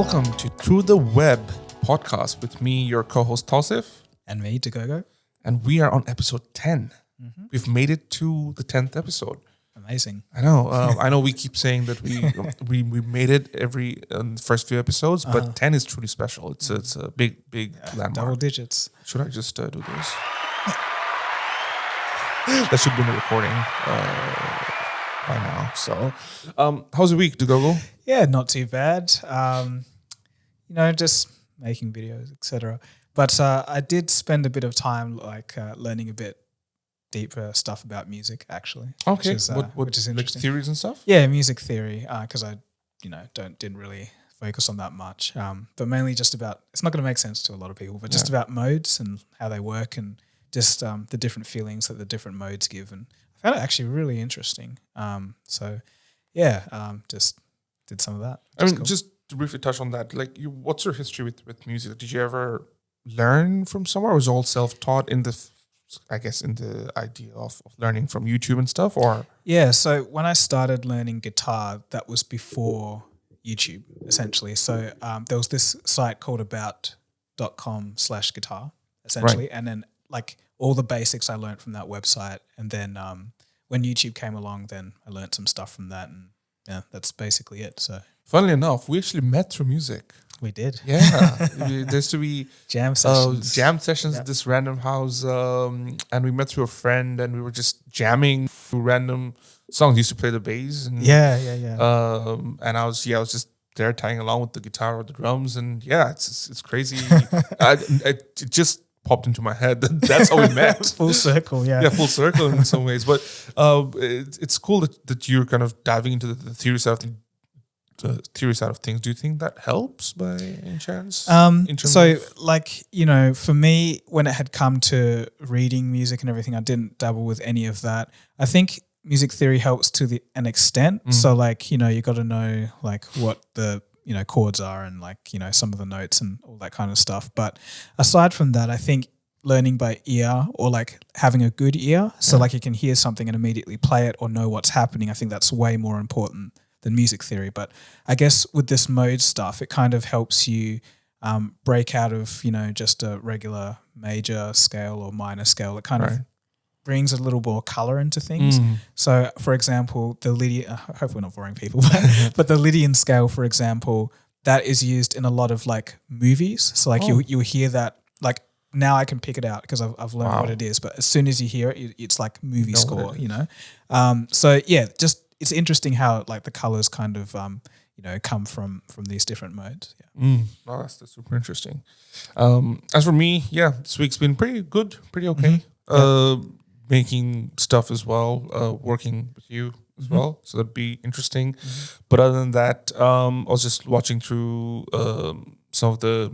Welcome to Through the Web podcast with me, your co-host Tawsif. And me, Dagogo. And we are on episode 10. Mm-hmm. We've made it to the 10th episode. Amazing. I know. I know we keep saying that we made it every first few episodes, but 10 is truly special. It's a big landmark. Double digits. Should I just do this? That should be in the recording by now. So, how's the week, Dagogo? Yeah, not too bad. Just making videos, etc. But I did spend a bit of time learning a bit deeper stuff about music, actually. Okay, which is interesting. Like theories and stuff? Yeah, music theory, because I, didn't really focus on that much. But mainly just about, it's not going to make sense to a lot of people, but just about modes and how they work and just the different feelings that the different modes give. And I found it actually really interesting. Just did some of that. Just to briefly touch on that, what's your history with music? Did you ever learn from somewhere? Or was it all self-taught in the idea of learning from YouTube and stuff? Or yeah, so when I started learning guitar, that was before YouTube, essentially. So there was this site called about.com/guitar, essentially. Right. And then all the basics I learned from that website. And then when YouTube came along, then I learned some stuff from that. And yeah, that's basically it. So funnily enough, we actually met through music. We did. Yeah. There used to be jam sessions at this random house. And we met through a friend and we were just jamming through random songs. He used to play the bass. And, Yeah. And I was just there tagging along with the guitar or the drums. And yeah, it's crazy. It just popped into my head. That's how we met. Full circle, yeah. Yeah, full circle in some ways. But it's cool that you're kind of diving into the theory side of things. The theory side of things. Do you think that helps by any chance? For me, when it had come to reading music and everything, I didn't dabble with any of that. I think music theory helps to an extent. Mm. So you got to know what the chords are and some of the notes and all that kind of stuff. But aside from that, I think learning by ear or having a good ear, so you can hear something and immediately play it or know what's happening, I think that's way more important than music theory. But I guess with this mode stuff, it kind of helps you break out of, just a regular major scale or minor scale. It kind of brings a little more color into things. Mm. So, for example, the Lydian, hopefully we're not boring people, but the Lydian scale, for example, that is used in a lot of movies. So you'll hear that, now I can pick it out because I've learned what it is. But as soon as you hear it, it's like movie score, it's interesting how the colors kind of come from these different modes. Yeah. Oh, that's super interesting. As for me, this week's been pretty good, pretty okay. Mm-hmm. Making stuff as well, working with you as well, so that'd be interesting. But other than that, I was just watching through some of the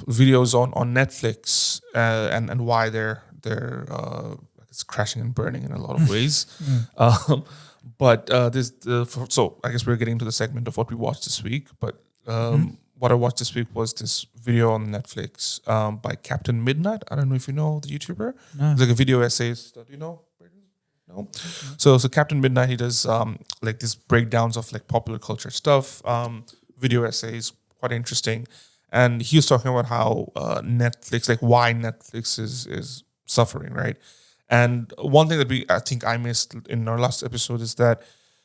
videos on Netflix and why they're it's crashing and burning in a lot of ways. But so I guess we're getting to the segment of what we watched this week. But what I watched this week was this video on Netflix by Captain Midnight. I don't know if you know the YouTuber. No. It's like a video essayist. Do you know? No. So Captain Midnight, he does these breakdowns of popular culture stuff, video essays, quite interesting. And he was talking about how Netflix, why Netflix is suffering, right? And one thing that I think I missed in our last episode is that,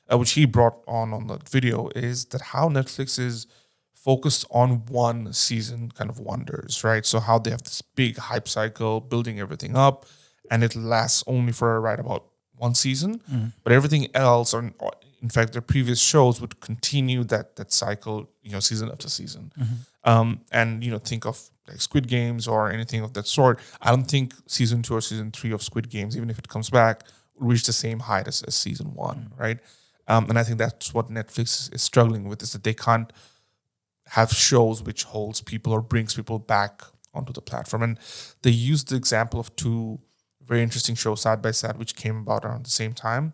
which he brought on the video, is that how Netflix is focused on one season kind of wonders, right? So how they have this big hype cycle, building everything up, and it lasts only for about one season. But everything else, or in fact, their previous shows would continue that cycle, season after season. And think of Squid Games or anything of that sort. I don't think season 2 or season 3 of Squid Games, even if it comes back, will reach the same height as season 1, right? And I think that's what Netflix is struggling with, is that they can't have shows which holds people or brings people back onto the platform. And they used the example of 2 very interesting shows side by side, which came about around the same time.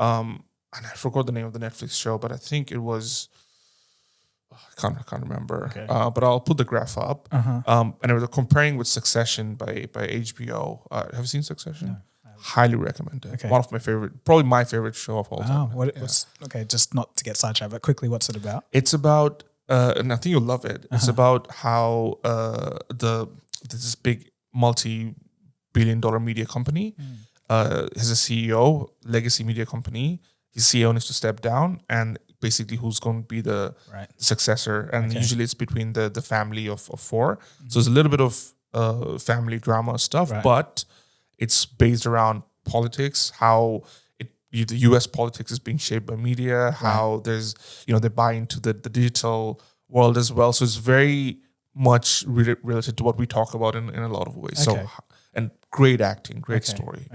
And I forgot the name of the Netflix show, but I think it was... I can't remember, Okay. But I'll put the graph up. And they were comparing with Succession by HBO. Have you seen Succession? No. Highly recommend it. Okay. One of my favorite, probably my favorite show of all time. Okay, just not to get sidetracked, but quickly, what's it about? It's about and I think you'll love it. It's about how this big multi-billion-dollar media company has a CEO, legacy media company. His CEO needs to step down, and basically who's going to be the successor. And usually it's between the family of four. So it's a little bit of family drama stuff, but it's based around politics, how the US politics is being shaped by media, how there's, they buy into the digital world as well. So it's very much related to what we talk about in a lot of ways. So, and great acting, great story,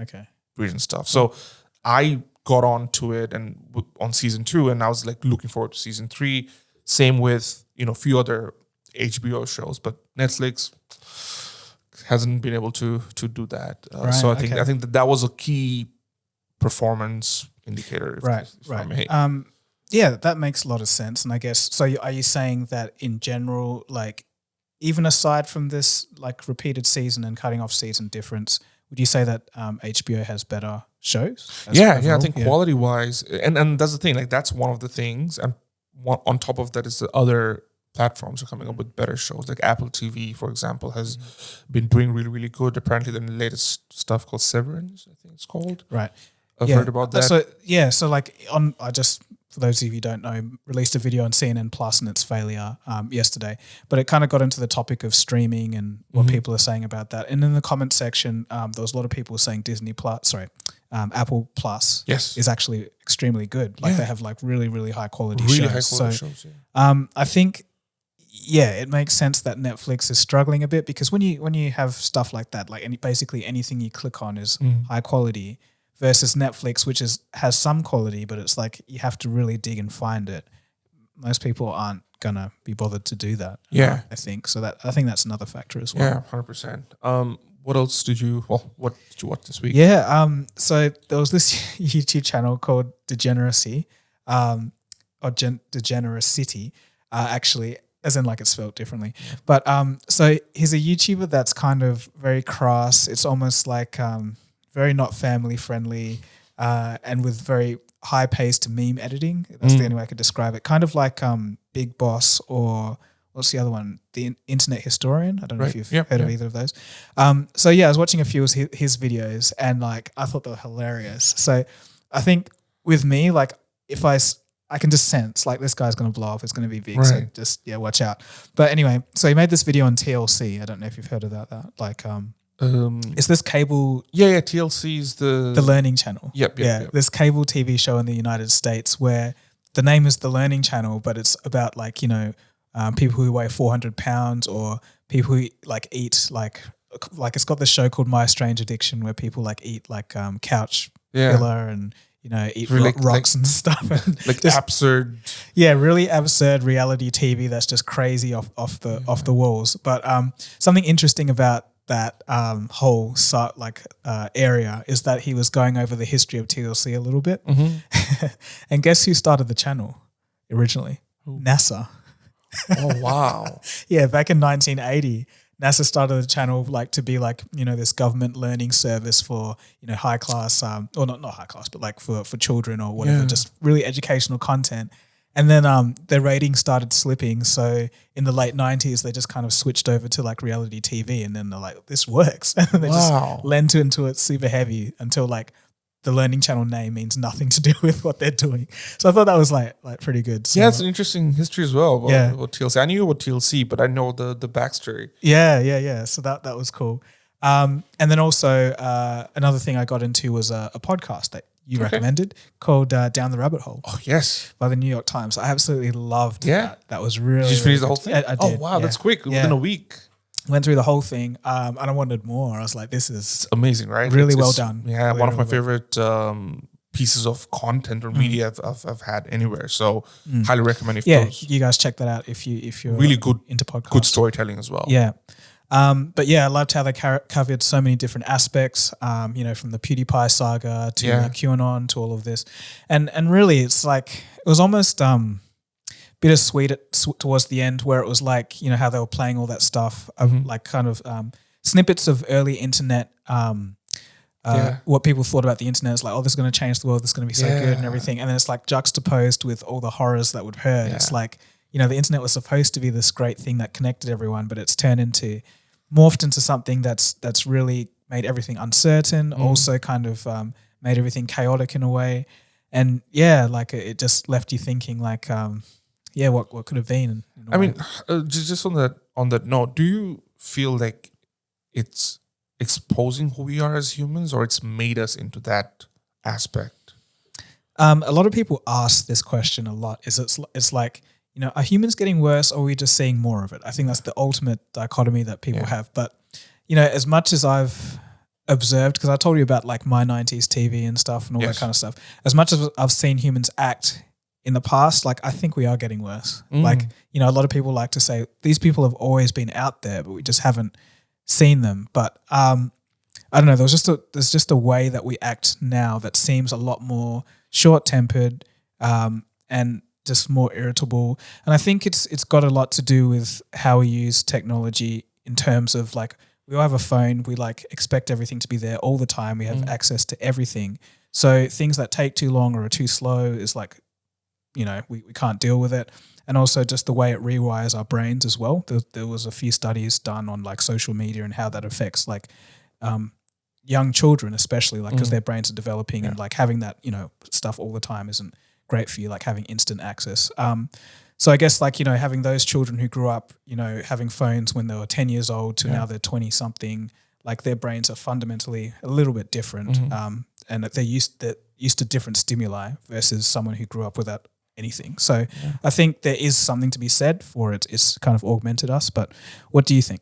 brilliant stuff. So I got onto it and on season 2, and I was like looking forward to season 3. Same with, a few other HBO shows, but Netflix hasn't been able to do that. So I think that was a key performance indicator. If I may. Yeah, that makes a lot of sense. And I guess, so are you saying that in general, like even aside from this like repeated season and cutting off season difference, would you say that HBO has better shows? I think quality wise, and that's the thing, like that's one of the things, and on top of that is the other platforms are coming up with better shows. Like Apple TV, for example, has been doing really, really good. Apparently the latest stuff called Severance, I think it's called. Right. I've heard about that. So like for those of you who don't know, released a video on CNN Plus and its failure yesterday. But it kind of got into the topic of streaming and what people are saying about that. And in the comment section, there was a lot of people saying Apple Plus is actually extremely good. Like they have like really, really high quality shows. I think, it makes sense that Netflix is struggling a bit, because when you have stuff like that, like basically anything you click on is high quality, versus Netflix, which has some quality, but it's like you have to really dig and find it. Most people aren't gonna be bothered to do that. I think so. I think that's another factor as well. Yeah, 100%. What else did you? Well, what did you watch this week? Yeah. So there was this YouTube channel called Degeneracy, or Degeneracity, actually, as in like it's spelled differently. But so he's a YouTuber that's kind of very crass. It's almost like very not family friendly, and with very high paced meme editing. That's the only way I could describe it. Kind of like Big Boss, or what's the other one? The Internet Historian. I don't know if you've heard of either of those. So I was watching a few of his videos, and like I thought they were hilarious. So I think with me, like if I can just sense like this guy's going to blow up. It's going to be big. So just watch out. But anyway, so he made this video on TLC. I don't know if you've heard about that. Like it's this cable. TLC is the Learning Channel. Yep. This cable TV show in the United States where the name is the Learning Channel, but it's about like people who weigh 400 pounds, or people who like eat like it's got this show called My Strange Addiction where people like eat like couch filler and eat rocks and stuff, and like just absurd. Really absurd reality TV that's just crazy off the walls. But something interesting about that whole area is that he was going over the history of TLC a little bit. And guess who started the channel originally? NASA. Oh, wow. Back in 1980, NASA started the channel like to be like, this government learning service for, high class, or not high class, but like for children or whatever, just really educational content. And then their ratings started slipping. So in the late 90s, they just kind of switched over to like reality TV, and then they're like, this works. And they just lent into it super heavy until like the Learning Channel name means nothing to do with what they're doing. So I thought that was like pretty good. So, it's an interesting history as well about TLC. I knew about TLC, but I know the backstory. Yeah. So that was cool. And then also another thing I got into was a podcast that you recommended called Down the Rabbit Hole. Oh, yes. By the New York Times. I absolutely loved that. That was really, did you finish the whole thing? I did. Oh, wow. That's quick. Within a week. Went through the whole thing, and I wanted more. I was like, this is amazing, right? Really well done. Yeah, really, one of my favorite pieces of content or media I've had anywhere. So highly recommend it. You guys check that out if you're really good into podcasts. Good storytelling as well. Yeah. But I loved how they covered so many different aspects, from the PewDiePie saga to QAnon to all of this. And really it's like, it was almost bittersweet towards the end, where it was like, how they were playing all that stuff, like kind of snippets of early internet, what people thought about the internet. It's like, oh, this is going to change the world, this is going to be so good and everything. And then it's like juxtaposed with all the horrors that would hurt. It's like, the internet was supposed to be this great thing that connected everyone, but it's morphed into something that's really made everything uncertain, also kind of made everything chaotic in a way. And like it just left you thinking like, what could have been? I mean, just on that note, do you feel like it's exposing who we are as humans, or it's made us into that aspect? A lot of people ask this question a lot. It's like, are humans getting worse, or are we just seeing more of it? I think that's the ultimate dichotomy that people have. But, as much as I've observed, because I told you about like my 90s TV and stuff and all that kind of stuff, as much as I've seen humans act in the past, like I think we are getting worse. Like, a lot of people like to say these people have always been out there, but we just haven't seen them. But I don't know, there's just a way that we act now that seems a lot more short-tempered and just more irritable. And I think it's got a lot to do with how we use technology in terms of like, we all have a phone, we like expect everything to be there all the time, we have access to everything. So things that take too long or are too slow is like, we can't deal with it. And also just the way it rewires our brains as well. There was a few studies done on like social media and how that affects like young children, especially like because their brains are developing and like having that, stuff all the time isn't great for you, like having instant access. So I guess like, having those children who grew up, having phones when they were 10 years old to now they're 20 something, like their brains are fundamentally a little bit different. And they're used to different stimuli versus someone who grew up without anything. So I think there is something to be said for it. It's kind of augmented us, but what do you think?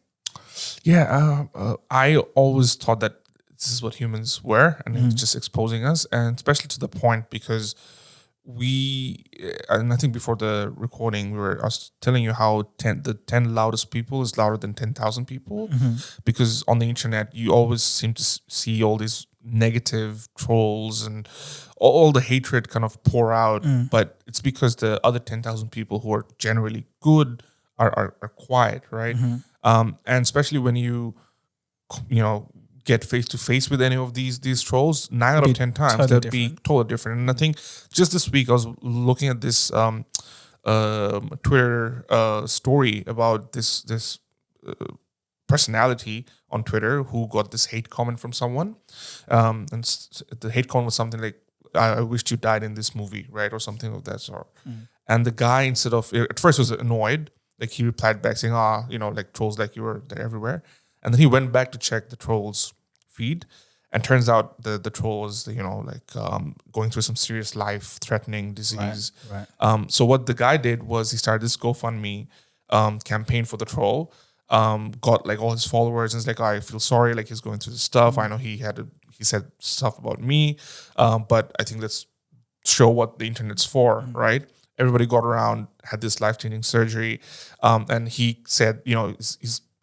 Yeah, I always thought that this is what humans were, and it's just exposing us, and especially to the point because and I think before the recording, I was telling you how the 10 loudest people is louder than 10,000 people, because on the internet, you always seem to see all these negative trolls and all the hatred kind of pour out, but it's because the other 10,000 people who are generally good are quiet, right? And especially when you get face to face with any of these trolls, 9 out of 10 times totally they'll be totally different. And I think just this week I was looking at this Twitter story about this personality on Twitter who got this hate comment from someone, and the hate comment was something like, "I wished you died in this movie," right, or something of that sort. And the guy, instead of at first was annoyed, like he replied back saying, like trolls like you were there everywhere. And then he went back to check the trolls feed, and turns out the troll was going through some serious life threatening disease. Right. So what the guy did was he started this GoFundMe campaign for the troll. Got like all his followers, and it's like, I feel sorry, like he's going through this stuff. I know he said stuff about me, but I think let's show what the internet's for, right? Everybody got around, had this life-changing surgery, and he said,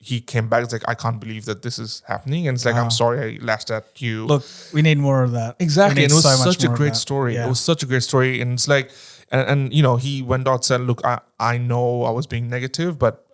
he came back. It's like, I can't believe that this is happening, and it's like, I'm sorry I lashed at you. Look, we need more of that. Exactly, and it was such a great story. It was such a great story, and it's like, and he went out and said, look, I know I was being negative, but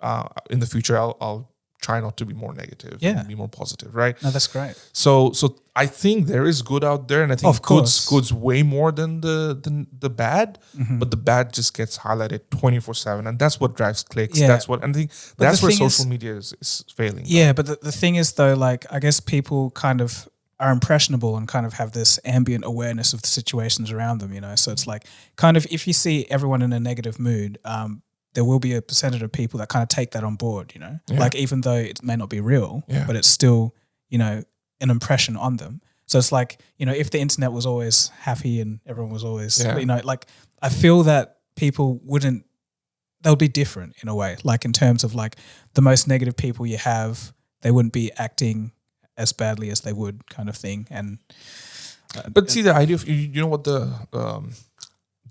in the future I'll try not to be more negative and be more positive, right? No, that's great. So I think there is good out there, and I think good's way more than the bad, but the bad just gets highlighted 24/7, and that's what drives clicks. Yeah. That's what, and I think that's where social media is failing. Yeah, but the thing is though, like I guess people kind of are impressionable and kind of have this ambient awareness of the situations around them, So it's like kind of if you see everyone in a negative mood, there will be a percentage of people that kind of take that on board, like even though it may not be real, but it's still, an impression on them. So it's like, if the internet was always happy and everyone was always, like I feel that people they'll be different in a way, like in terms of like the most negative people you have, they wouldn't be acting as badly as they would kind of thing. And but see, the idea of, you know what the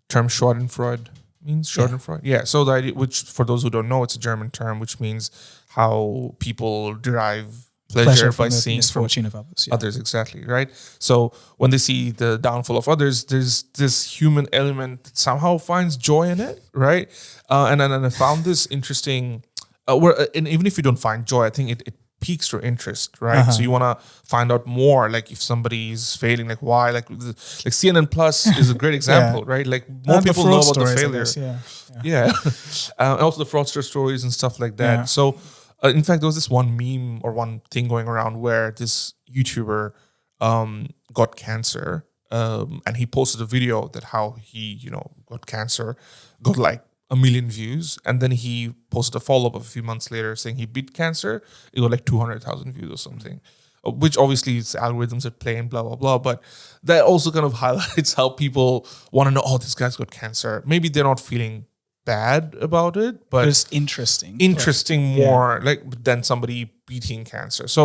term Schadenfreude means? Schadenfreude? Yeah. So the idea, which for those who don't know, it's a German term, which means how people derive pleasure by seeing misfortune of others. Yeah. Others, exactly, right? So when they see the downfall of others, there's this human element that somehow finds joy in it, right? And I found this interesting, and even if you don't find joy, I think it piques your interest, right? So you want to find out more, like if somebody is failing, like why, like CNN Plus is a great example, right? Like more And the people know fraud about the stories, I failure. guess, Yeah. And also the fraudster stories and stuff like that. Yeah. So in fact, there was this one meme or one thing going around where this YouTuber got cancer, and he posted a video that how he, got cancer, got like 1 million views, and then he posted a follow-up a few months later saying he beat cancer. It got like 200,000 views or something, which obviously it's algorithms at play and blah blah blah. But that also kind of highlights how people want to know, oh, this guy's got cancer. Maybe they're not feeling bad about it, but it's interesting. More like than somebody beating cancer. So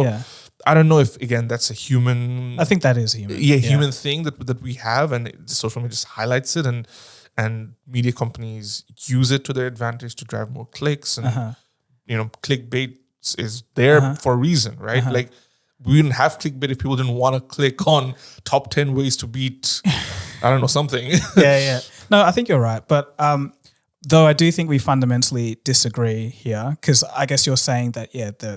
I don't know if again that's a human. I think that is human. Human thing that we have, and social media just highlights it, and media companies use it to their advantage to drive more clicks, and clickbait is there for a reason, right? Like we didn't have clickbait if people didn't want to click on top 10 ways to beat I don't know, something. No, I think you're right, but though I do think we fundamentally disagree here, because I guess you're saying that,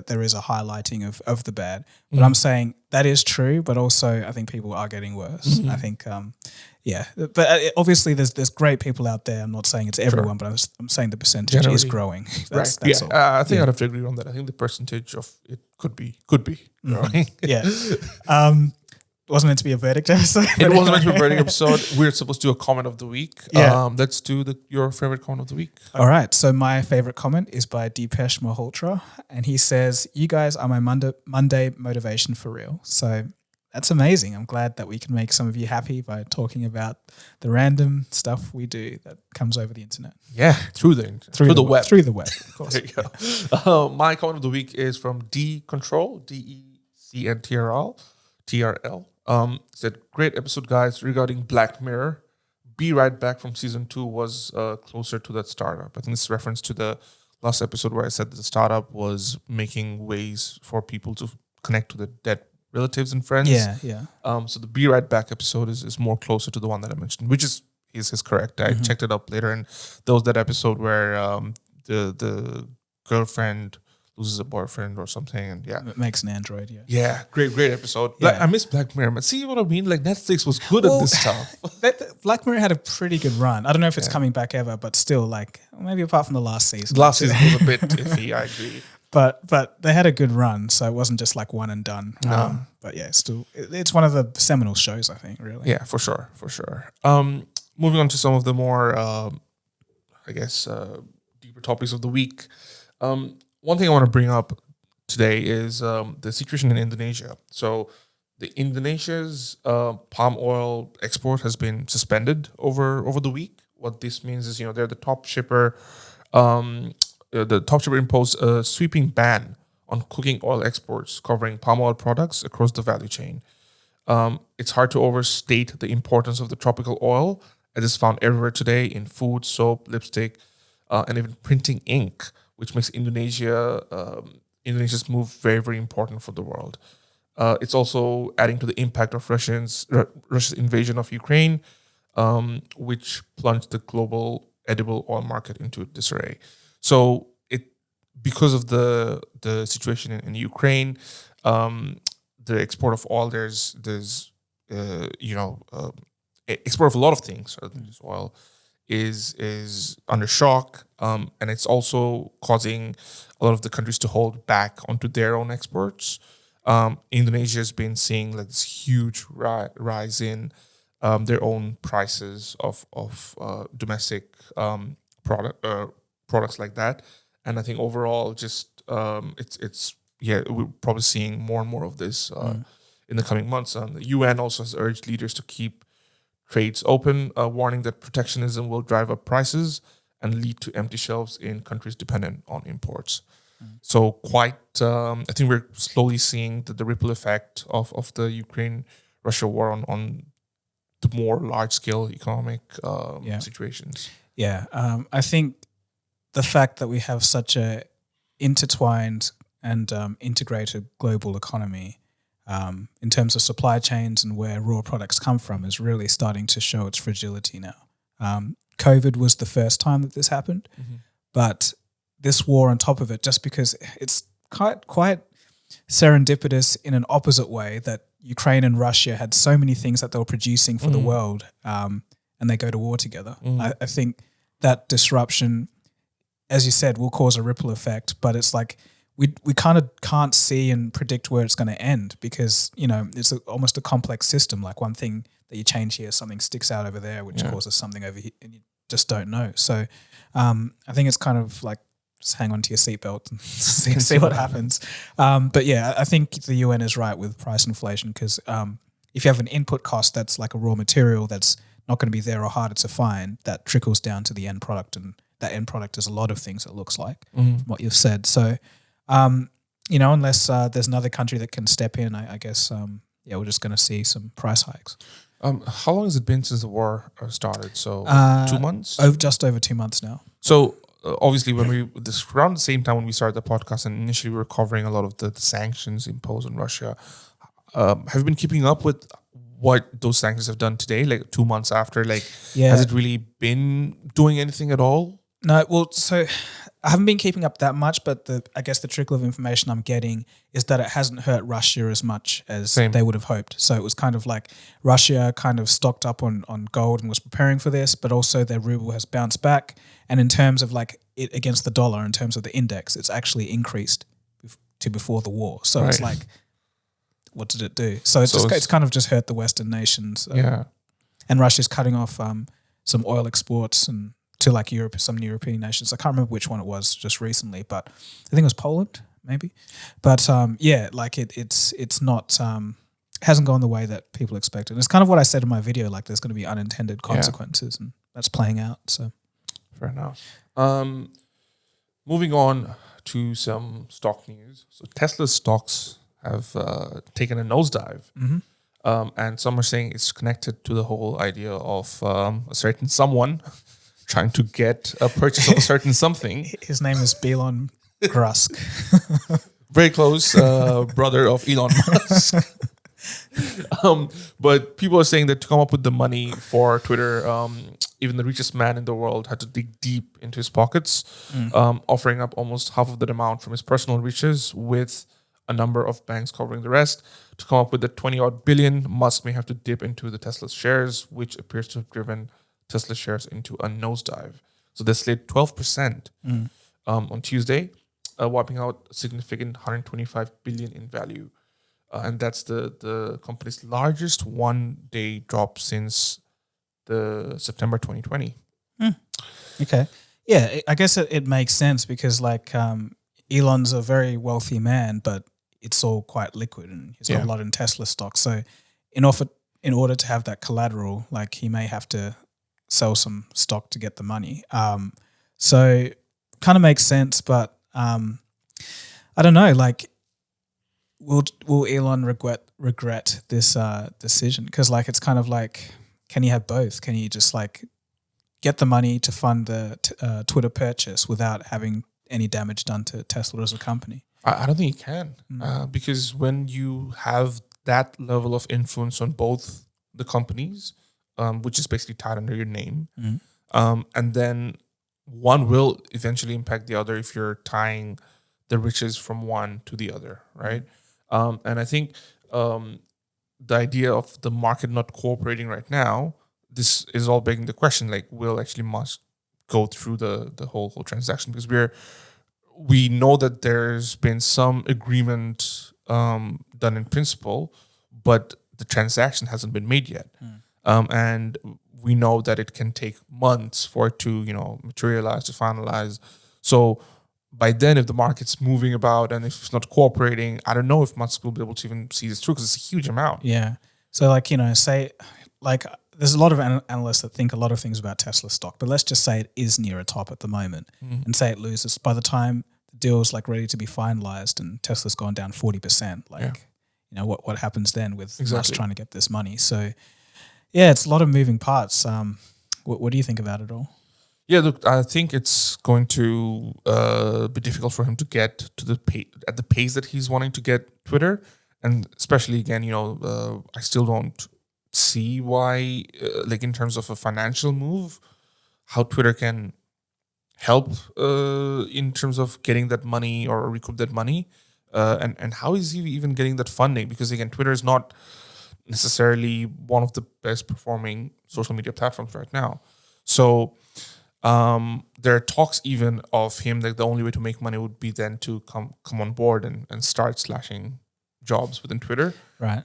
there is a highlighting of the bad. But I'm saying that is true, but also I think people are getting worse. I think, But obviously there's great people out there. I'm not saying it's everyone, but I'm saying the percentage is growing. That's all. I think I'd have to agree on that. I think the percentage of it could be growing. It wasn't meant to be a verdict episode. It wasn't meant to be a verdict episode. We're supposed to do a comment of the week. Yeah. Let's do your favorite comment of the week. All right. So my favorite comment is by Deepesh Malhotra, and he says, "You guys are my Monday motivation for real." So that's amazing. I'm glad that we can make some of you happy by talking about the random stuff we do that comes over the internet. Yeah, through the internet. Through the web. Through the web, of course. There you go. My comment of the week is from D Control, DECNTRL. Said, great episode, guys, regarding Black Mirror. Be Right Back from season 2 was closer to that startup. I think this is reference to the last episode where I said that the startup was making ways for people to connect to the dead relatives and friends. So the Be Right Back episode is more closer to the one that I mentioned, which is correct. I checked it up later, and there was that episode where the girlfriend loses a boyfriend or something, and it makes an android. Great episode. I miss Black Mirror, but see what I mean, like Netflix was good at this stuff. Black Mirror had a pretty good run. I don't know if it's coming back ever, but still, like, maybe apart from the last season. Last season was a bit iffy, I agree, but they had a good run, so it wasn't just like one and done. But still, it's one of the seminal shows, I think, really. For sure. Moving on to some of the more deeper topics of the week. One thing I want to bring up today is the situation in Indonesia. So the Indonesia's palm oil export has been suspended over the week. What this means is, they're the top shipper. The top shipper imposed a sweeping ban on cooking oil exports covering palm oil products across the value chain. It's hard to overstate the importance of the tropical oil, as it's found everywhere today in food, soap, lipstick, and even printing ink, which makes Indonesia's move very, very important for the world. It's also adding to the impact of Russia's invasion of Ukraine, which plunged the global edible oil market into disarray. So because of the situation in Ukraine, the export of oil, there's export of a lot of things, other than just oil, is under shock, and it's also causing a lot of the countries to hold back onto their own exports. Indonesia has been seeing like this huge rise in their own prices of domestic products like that, and I think overall, just we're probably seeing more and more of this in the coming months. The UN also has urged leaders to keep trades open, warning that protectionism will drive up prices and lead to empty shelves in countries dependent on imports. So I think we're slowly seeing the ripple effect of the Ukraine-Russia war on the more large-scale economic situations. I think the fact that we have such a intertwined and integrated global economy in terms of supply chains and where raw products come from is really starting to show its fragility now. COVID was the first time that this happened, but this war on top of it, just because it's quite serendipitous in an opposite way that Ukraine and Russia had so many things that they were producing for the world, and they go to war together. I think that disruption, as you said, will cause a ripple effect, but it's like we kind of can't see and predict where it's going to end because, it's almost a complex system. Like one thing that you change here, something sticks out over there, which causes something over here, and you just don't know. So I think it's kind of like just hang on to your seatbelt and see what happens. But yeah, I think the UN is right with price inflation because if you have an input cost that's like a raw material that's not going to be there or harder to find, that trickles down to the end product, and that end product is a lot of things it looks like from what you've said. So, unless there's another country that can step in, I guess, we're just going to see some price hikes. How long has it been since the war started? So 2 months? Just over 2 months now. So obviously around the same time when we started the podcast and initially we were covering a lot of the sanctions imposed on Russia, have you been keeping up with what those sanctions have done today, like 2 months after? Like, has it really been doing anything at all? No, well, so I haven't been keeping up that much, but I guess the trickle of information I'm getting is that it hasn't hurt Russia as much as they would have hoped. So it was kind of like Russia kind of stocked up on gold and was preparing for this, but also their ruble has bounced back. And in terms of like it against the dollar, in terms of the index, it's actually increased to before the war. So it's like, what did it do? So it's kind of just hurt the Western nations. And Russia's cutting off some oil exports and to like Europe, some European nations. I can't remember which one it was just recently, but I think it was Poland, maybe. But like it's not hasn't gone the way that people expected. And it's kind of what I said in my video. Like there's going to be unintended consequences, and that's playing out. So fair enough. Moving on to some stock news. So Tesla's stocks have taken a nosedive. And some are saying it's connected to the whole idea of a certain someone trying to get a purchase of a certain something. His name is Elon Musk. Very close brother of Elon Musk. But people are saying that to come up with the money for Twitter, even the richest man in the world had to dig deep into his pockets, offering up almost half of that amount from his personal riches with a number of banks covering the rest. To come up with the 20-odd billion, Musk may have to dip into the Tesla shares, which appears to have driven Tesla shares into a nosedive. So they slid 12% on Tuesday, wiping out a significant 125 billion in value. And that's the company's largest one-day drop since the September 2020. Okay. Yeah, I guess it makes sense because like Elon's a very wealthy man, but it's all quite liquid and he's got a lot in Tesla stock. So in order to have that collateral, like he may have to sell some stock to get the money. So kind of makes sense, but I don't know, like will Elon regret this decision? Because like it's kind of like, can you have both? Can you just like get the money to fund the Twitter purchase without having any damage done to Tesla as a company? I don't think you can, because when you have that level of influence on both the companies, which is basically tied under your name, and then one will eventually impact the other if you're tying the riches from one to the other, right? And I think the idea of the market not cooperating right now, this is all begging the question, like, will actually Musk go through the whole transaction? Because we know that there's been some agreement done in principle, but the transaction hasn't been made yet. And we know that it can take months for it to, materialize, to finalize. So by then, if the market's moving about and if it's not cooperating, I don't know if Musk will be able to even see this through because it's a huge amount. Yeah. So like, say like there's a lot of analysts that think a lot of things about Tesla stock, but let's just say it is near a top at the moment and say it loses. By the time the deal's like ready to be finalized and Tesla's gone down 40%, like, what happens then with Musk trying to get this money? So yeah, it's a lot of moving parts. What do you think about it all? Yeah, look, I think it's going to be difficult for him to get to at the pace that he's wanting to get Twitter. And especially, again, I still don't see why, like in terms of a financial move, how Twitter can help in terms of getting that money or recoup that money. and how is he even getting that funding? Because again, Twitter is not necessarily one of the best performing social media platforms right now. So there are talks even of him like the only way to make money would be then to come on board and start slashing jobs within Twitter. Right.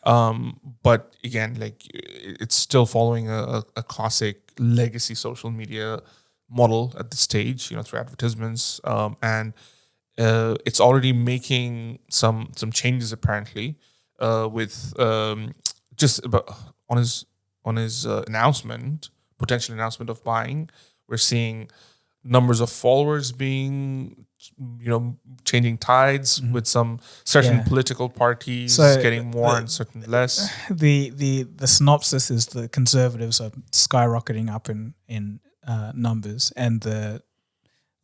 But again, like it's still following a classic legacy social media model at this stage, through advertisements, and it's already making some changes apparently with just about on his potential announcement of buying. We're seeing numbers of followers being, changing tides with some certain political parties getting more and certain less. The synopsis is the conservatives are skyrocketing up in numbers, and the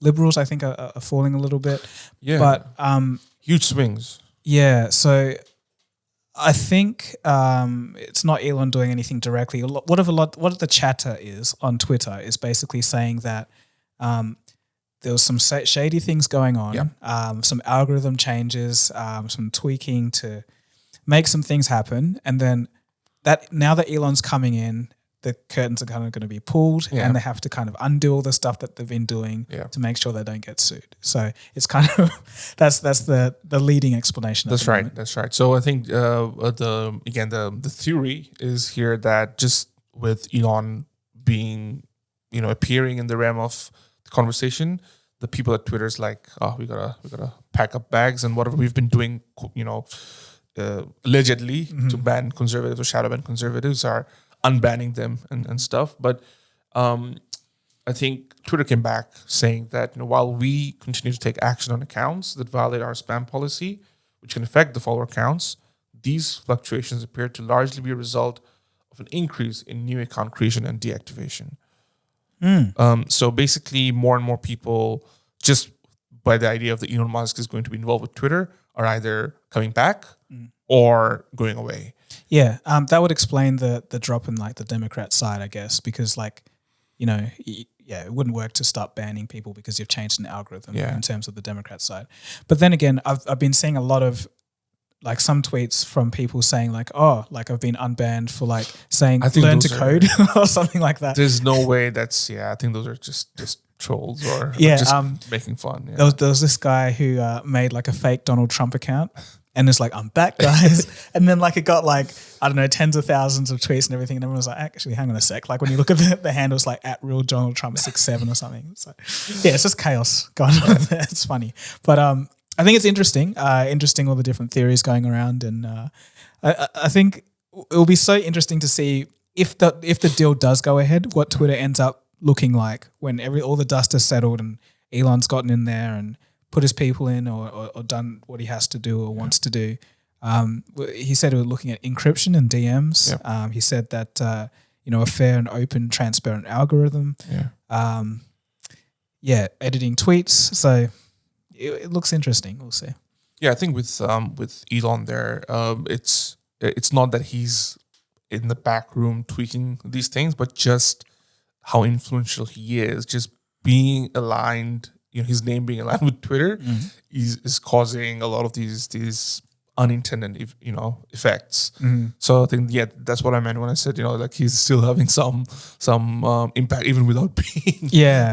liberals I think are falling a little bit. Yeah, but huge swings. Yeah, so I think it's not Elon doing anything directly. What the chatter is on Twitter is basically saying that there was some shady things going on, some algorithm changes, some tweaking to make some things happen, and then that now that Elon's coming in, the curtains are kind of going to be pulled, and they have to kind of undo all the stuff that they've been doing to make sure they don't get sued. So it's kind of that's the leading explanation. That's right. That's right. So I think the theory is here that just with Elon being appearing in the realm of the conversation, the people at Twitter's like, oh, we gotta pack up bags and whatever we've been doing, allegedly to ban conservatives or shadow ban conservatives are unbanning them and stuff. But I think Twitter came back saying that while we continue to take action on accounts that violate our spam policy, which can affect the follower counts, these fluctuations appear to largely be a result of an increase in new account creation and deactivation. So basically, more and more people, just by the idea of that Elon Musk is going to be involved with Twitter, are either coming back or going away. Yeah, that would explain the drop in like the Democrat side, I guess, because it wouldn't work to start banning people because you've changed an algorithm in terms of the Democrat side. But then again, I've been seeing a lot of like some tweets from people saying like, oh, like I've been unbanned for like saying learn to code or something like that. There's no way I think those are just trolls or just making fun. Yeah. There was this guy who made like a fake Donald Trump account and it's like, I'm back, guys. And then like it got like, I don't know, tens of thousands of tweets and everything. And everyone was like, actually, hang on a sec. Like when you look at the handles like at real Donald Trump 67 or something. It's like, it's just chaos going on there. It's funny. But I think it's interesting all the different theories going around. And I think it will be so interesting to see if the deal does go ahead, what Twitter ends up looking like when all the dust has settled and Elon's gotten in there and put his people in or done what he has to do or wants to do. He said we were looking at encryption and DMs. Yep. He said that, a fair and open, transparent algorithm. Editing tweets. So it looks interesting. We'll see. Yeah, I think with Elon there, it's not that he's in the back room tweaking these things, but just how influential he is, just being aligned, his name being aligned with Twitter is causing a lot of these unintended, effects. So I think, that's what I meant when I said, like he's still having some impact even without being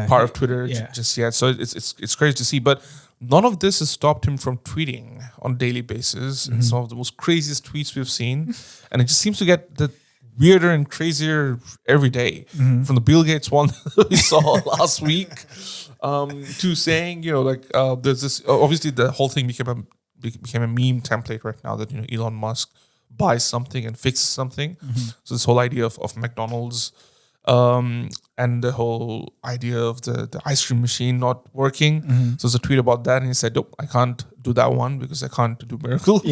part of Twitter just yet. So it's crazy to see, but none of this has stopped him from tweeting on a daily basis. It's some of the most craziest tweets we've seen, and it just seems to get weirder and crazier every day. From the Bill Gates one that we saw last week to saying, there's this. Obviously, the whole thing became a meme template right now that Elon Musk buys something and fixes something. So this whole idea of McDonald's and the whole idea of the ice cream machine not working. So there's a tweet about that, and he said, "Nope, I can't do that one because I can't do miracles."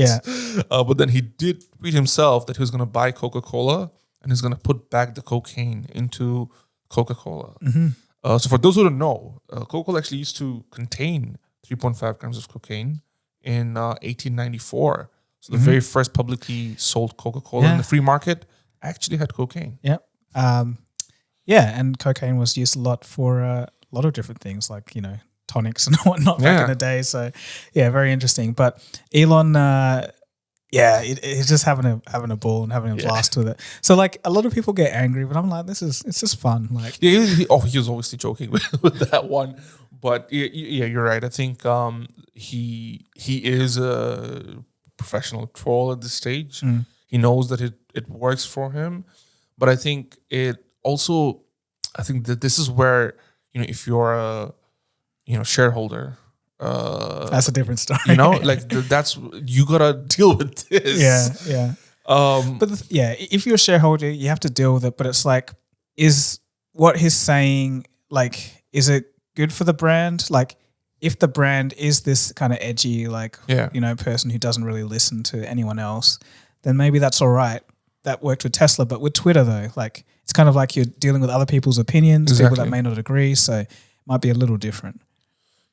But then he did tweet himself that he was going to buy Coca-Cola and he's going to put back the cocaine into Coca-Cola. So for those who don't know, Coca-Cola actually used to contain 3.5 grams of cocaine in 1894. So the very first publicly sold Coca-Cola in the free market actually had cocaine. And cocaine was used a lot for a lot of different things, like tonics and whatnot back in the day. So yeah, very interesting. But Elon, he's just having a ball and having a blast with it. So like a lot of people get angry, but I'm like, it's just fun. Like he was obviously joking with that one, but yeah, you're right. I think he is a professional troll at this stage. He knows that it works for him, but I think that this is where, if you're a shareholder, that's a different story. That's you gotta deal with this. Yeah. But if you're a shareholder, you have to deal with it. But it's like, is what he's saying, like, is it good for the brand? Like, if the brand is this kind of edgy, person who doesn't really listen to anyone else, then maybe that's all right. That worked with Tesla, but with Twitter though, like it's kind of like you're dealing with other people's opinions, people that may not agree. So it might be a little different.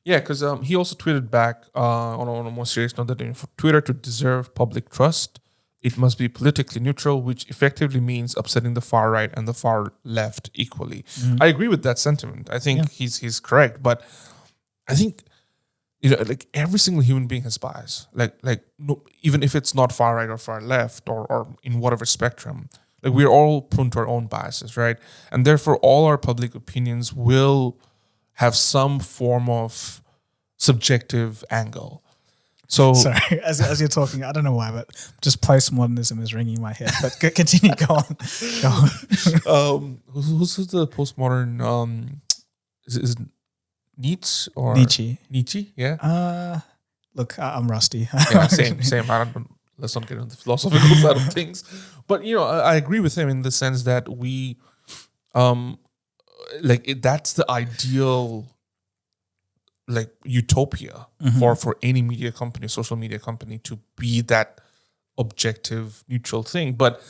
Yeah, because he also tweeted back on a more serious note that for Twitter to deserve public trust, it must be politically neutral, which effectively means upsetting the far right and the far left equally. I agree with that sentiment. I think he's correct, but I think like every single human being has bias. No, even if it's not far right or far left or in whatever spectrum, like we're all prone to our own biases, right? And therefore, all our public opinions will have some form of subjective angle. So sorry, as you're talking, I don't know why, but just postmodernism is ringing in my head. But continue, go on. Who's the postmodern? Is it Nietzsche or Nietzsche? Nietzsche, yeah. Look, I'm rusty. Yeah, same. Let's not get into the philosophical side of things. But I agree with him in the sense that we, that's the ideal, like utopia for any media company, social media company, to be that objective, neutral thing. But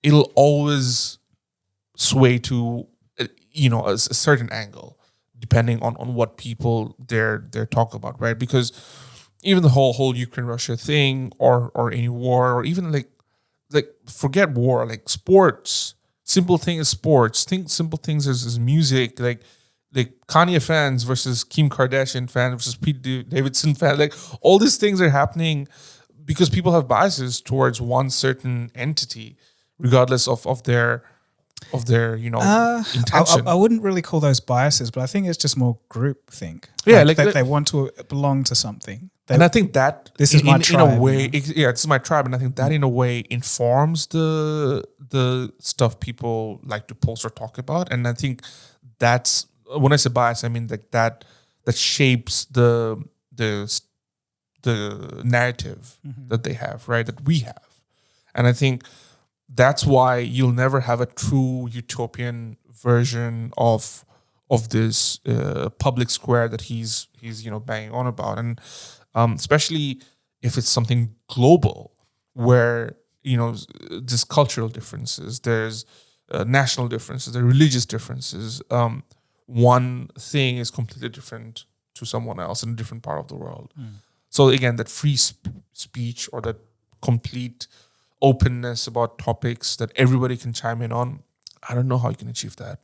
it'll always sway to a certain angle, depending on what people they're talk about, right? Because even the whole Ukraine-Russia thing, or any war, or even like forget war, like sports. Simple thing is sports. Think simple things is music, like Kanye fans versus Kim Kardashian fans versus Pete Davidson fans. Like all these things are happening because people have biases towards one certain entity, regardless of their intention. I wouldn't really call those biases, but I think it's just more group think. Yeah, they want to belong to something. And I think that this is my tribe. In a way, this is my tribe, and I think that in a way informs the stuff people like to post or talk about. And I think that's, when I say bias, I mean that shapes the narrative that they have, right? That we have, and I think that's why you'll never have a true utopian version of this public square that he's banging on about, and especially if it's something global where there's cultural differences, there's national differences, there are religious differences. One thing is completely different to someone else in a different part of the world. So again, that free speech or that complete openness about topics that everybody can chime in on, I don't know how you can achieve that.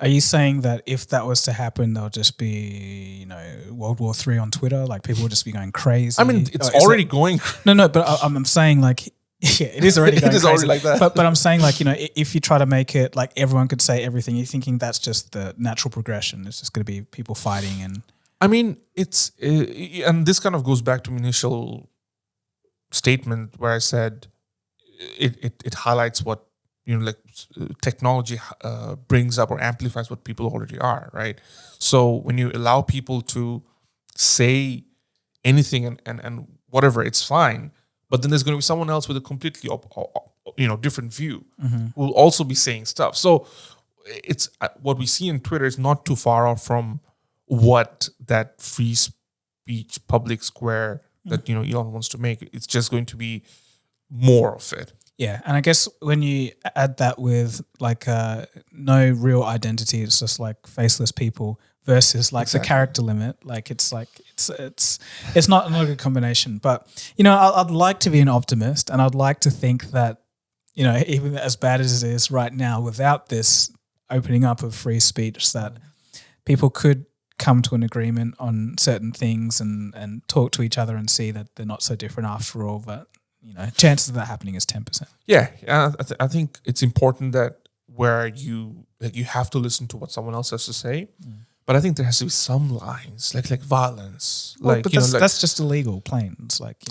Are you saying that if that was to happen, there'll just be, World War III on Twitter? Like people will just be going crazy? I mean, it's already going. No, but I'm saying like, yeah, it is already going it is crazy. Already like that. But I'm saying like, if you try to make it like everyone could say everything, you're thinking that's just the natural progression. It's just going to be people fighting. And I mean, it's, and this kind of goes back to my initial statement where I said it highlights what, technology brings up or amplifies what people already are, right? So when you allow people to say anything and whatever, it's fine. But then there's going to be someone else with a completely, different view who will also be saying stuff. So it's what we see in Twitter is not too far off from what that free speech public square that Elon wants to make. It's just going to be more of it. Yeah, and I guess when you add that with like no real identity, it's just like faceless people versus like the character limit. Like it's not a good combination. But I'd like to be an optimist, and I'd like to think that even as bad as it is right now, without this opening up of free speech, that people could come to an agreement on certain things and talk to each other and see that they're not so different after all. But chances of that happening is 10%. Yeah, I think it's important that where you have to listen to what someone else has to say, but I think there has to be some lines like violence, Well, but that's just illegal. Plain. It's like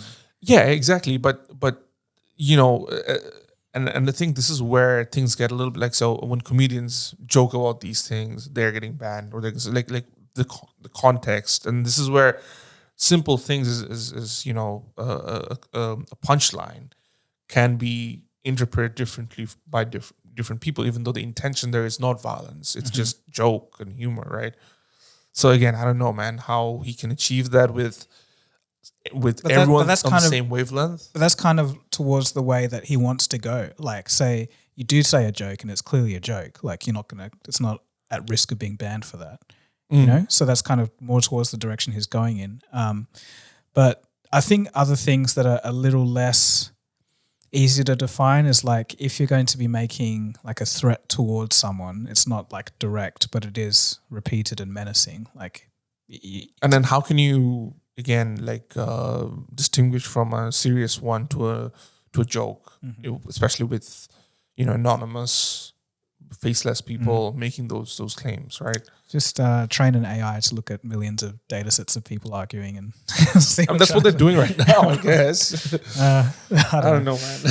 yeah, exactly. But and I think this is where things get a little bit like, so when comedians joke about these things, they're getting banned, or like the context, and this is where simple things is a punchline can be interpreted differently by different people, even though the intention there is not violence, it's just joke and humor, right? So again, I don't know, man, how he can achieve that with everyone on the same wavelength. But that's kind of towards the way that he wants to go. Like, say you do say a joke and it's clearly a joke, like it's not at risk of being banned for that. So that's kind of more towards the direction he's going in. But I think other things that are a little less easy to define is like, if you're going to be making like a threat towards someone, it's not like direct, but it is repeated and menacing. Like, and then how can you again distinguish from a serious one to a joke, especially with anonymous, faceless people making those claims, right? Just train an AI to look at millions of data sets of people arguing and see that's what they're doing right now, I guess. I don't know, man.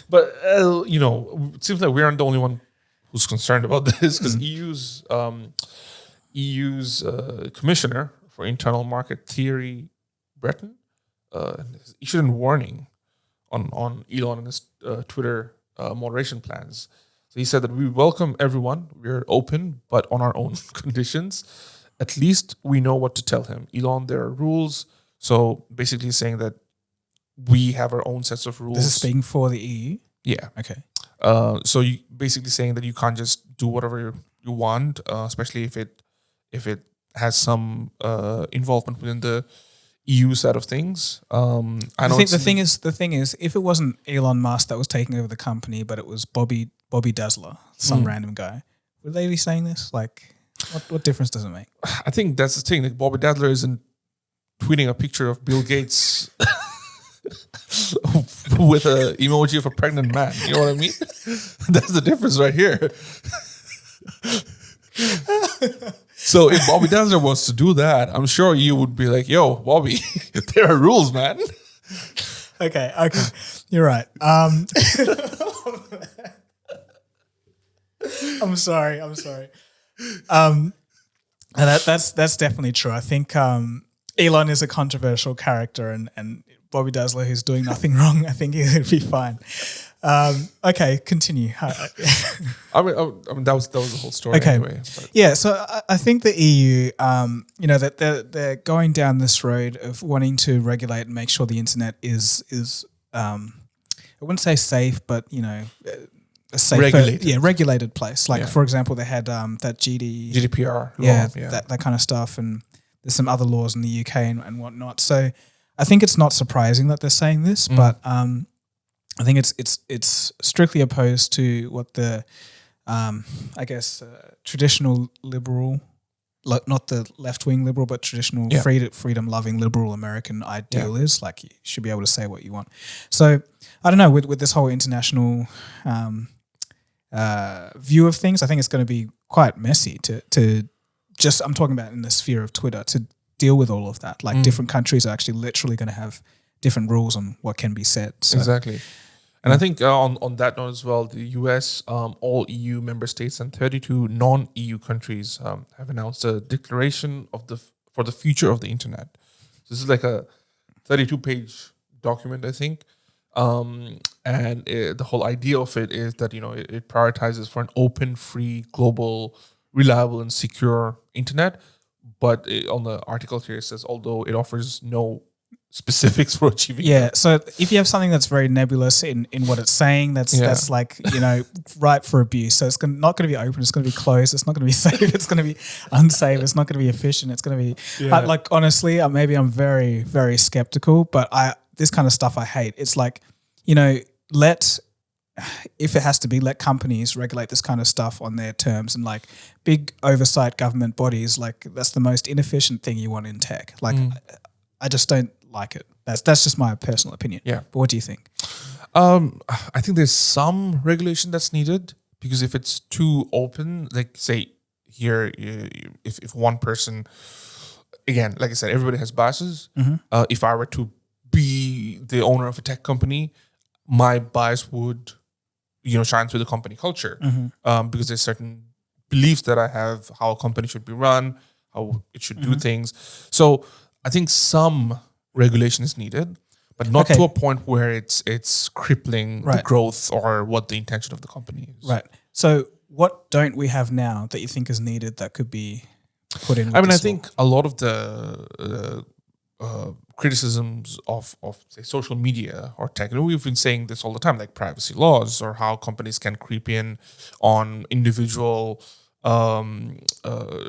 But it seems like we aren't the only one who's concerned about this, because EU's commissioner for internal market theory, Brayden, issued a warning on Elon and his Twitter moderation plans. So he said that we welcome everyone. We're open, but on our own conditions. At least we know what to tell him. Elon, there are rules. So basically saying that we have our own sets of rules. This is speaking for the EU? Yeah. Okay. So you basically saying that you can't just do whatever you want, especially if it has some involvement within the EU side of things. I think the thing is, if it wasn't Elon Musk that was taking over the company, but it was Bobby Dazzler, some random guy, would they be saying this? Like, what difference does it make? I think that's the thing. Like, Bobby Dazzler isn't tweeting a picture of Bill Gates with an emoji of a pregnant man. You know what I mean? That's the difference right here. So if Bobby Dazzler wants to do that, I'm sure you would be like, yo, Bobby, there are rules, man. Okay. You're right. I'm sorry. And that's definitely true. I think Elon is a controversial character, and Bobby Dazzler, who's doing nothing wrong, I think he'd be fine. Okay, continue. I mean, that was the whole story. Okay. Anyway, but. Yeah, so I think the EU, that they're going down this road of wanting to regulate and make sure the internet is I wouldn't say safe, but a safer, regulated place. Like for example, they had that GDPR law, yeah. that kind of stuff, and there's some other laws in the UK and whatnot. So I think it's not surprising that they're saying this, but I think it's strictly opposed to what the traditional liberal, like not the left-wing liberal, but traditional freedom-loving liberal American ideal is. Like, you should be able to say what you want. So I don't know, with this whole international view of things, I think it's going to be quite messy to just, I'm talking about in the sphere of Twitter, to deal with all of that. Like different countries are actually literally going to have different rules on what can be said. So, exactly. And I think on that note as well, the US, all EU member states and 32 non-EU countries have announced a declaration for the future of the internet. This is like a 32-page document, I think. And the whole idea of it is that, it prioritizes for an open, free, global, reliable, and secure internet. But on the article here, it says, although it offers no specifics for achieving that. So if you have something that's very nebulous in what it's saying, that's like, ripe for abuse. So it's not going to be open, it's going to be closed, it's not going to be safe, it's going to be unsafe, it's not going to be efficient, it's going to be like, honestly, maybe I'm very, very skeptical, but this kind of stuff I hate. It's like, let if it has to be, let companies regulate this kind of stuff on their terms, and like big oversight government bodies, like that's the most inefficient thing you want in tech. Like I just don't like it. That's just my personal opinion. Yeah. But what do you think? I think there's some regulation that's needed, because if it's too open, like say here, if one person, again, like I said, everybody has biases. If I were to be the owner of a tech company, my bias would, shine through the company culture, because there's certain beliefs that I have how a company should be run, how it should do things. So I think some regulation is needed, but not to a point where it's crippling the growth or what the intention of the company is. Right. So what don't we have now that you think is needed that could be put in? I think a lot of the criticisms of say social media or tech, we've been saying this all the time, like privacy laws or how companies can creep in on individual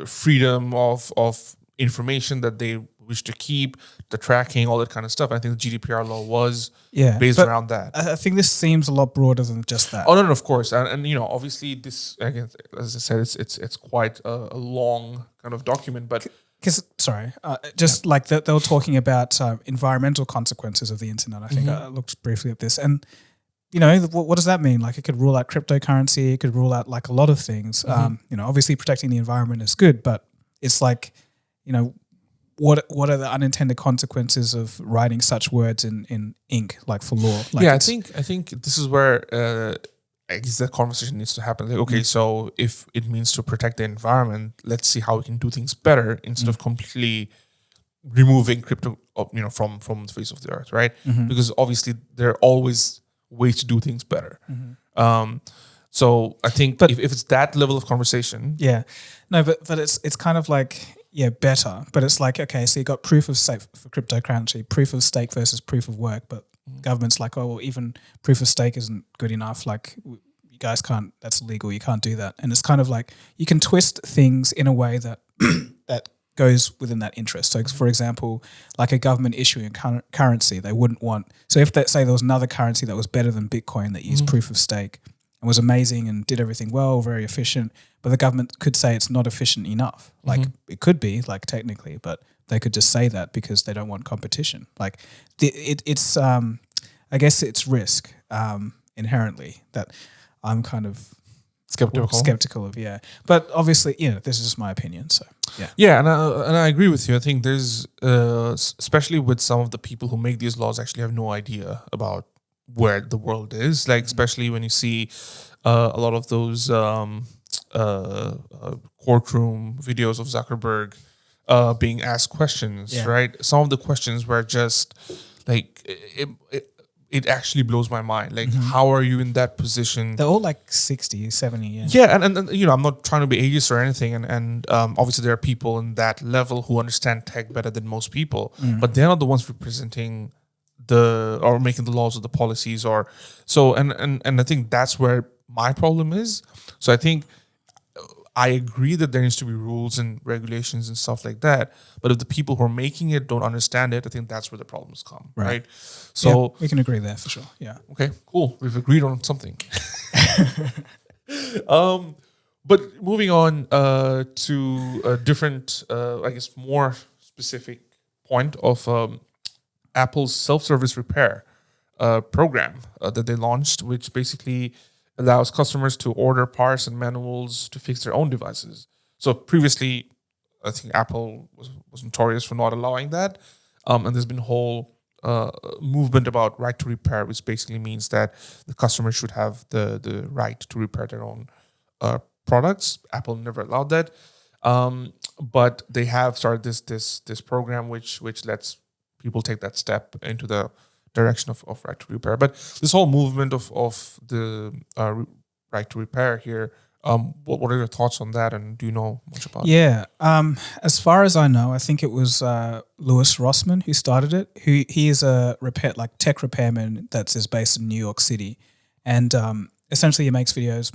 freedom of information that they wish to keep, the tracking, all that kind of stuff. I think the GDPR law was based around that. I think this seems a lot broader than just that. Oh no, of course, and obviously this, again, as I said, it's quite a long kind of document, but. Because, like they were talking about environmental consequences of the internet. I think I looked briefly at this. And, what does that mean? Like it could rule out cryptocurrency. It could rule out like a lot of things. Obviously protecting the environment is good, but it's like, what are the unintended consequences of writing such words in ink, like for law? Like I think this is where I guess that conversation needs to happen. Like, okay, so if it means to protect the environment, let's see how we can do things better instead of completely removing crypto, from the face of the earth, right? Because obviously there are always ways to do things better. So I think if it's that level of conversation, but it's kind of like better, but it's like, okay, so you got proof of stake for cryptocurrency, proof of stake versus proof of work, but government's like, oh, well, even proof of stake isn't good enough. Like, you guys can't. That's illegal. You can't do that. And it's kind of like you can twist things in a way that that goes within that interest. So, for example, like a government issuing a currency, they wouldn't want. So, if they say there was another currency that was better than Bitcoin that used proof of stake and was amazing and did everything well, very efficient, but the government could say it's not efficient enough. Like it could be, like technically, but they could just say that because they don't want competition. Like it's, I guess it's risk inherently that I'm kind of skeptical of. Yeah, but obviously, this is just my opinion. So and I agree with you. I think there's, especially with some of the people who make these laws, actually have no idea about where the world is. Like especially when you see a lot of those courtroom videos of Zuckerberg being asked questions, right? Some of the questions were just like it actually blows my mind. Like, how are you in that position? They're all like 60, 70 years. Yeah, and I'm not trying to be ageist or anything, and obviously there are people in that level who understand tech better than most people, but they're not the ones representing or making the laws or the policies or so. And I think that's where my problem is. So I think I agree that there needs to be rules and regulations and stuff like that. But if the people who are making it don't understand it, I think that's where the problems come, right? So we can agree there for sure. Yeah. Okay, cool. We've agreed on something. But moving on to a different, I guess, more specific point of Apple's self-service repair program that they launched, which basically allows customers to order parts and manuals to fix their own devices. So previously, I think Apple was notorious for not allowing that. And there's been a whole movement about right to repair, which basically means that the customer should have the right to repair their own products. Apple never allowed that. But they have started this program which lets people take that step into the direction of right to repair. But this whole movement of the right to repair here, what are your thoughts on that, and do you know much about it? Yeah, as far as I know, I think it was Louis Rossmann who started it. He is a tech repairman that is based in New York City, and essentially he makes videos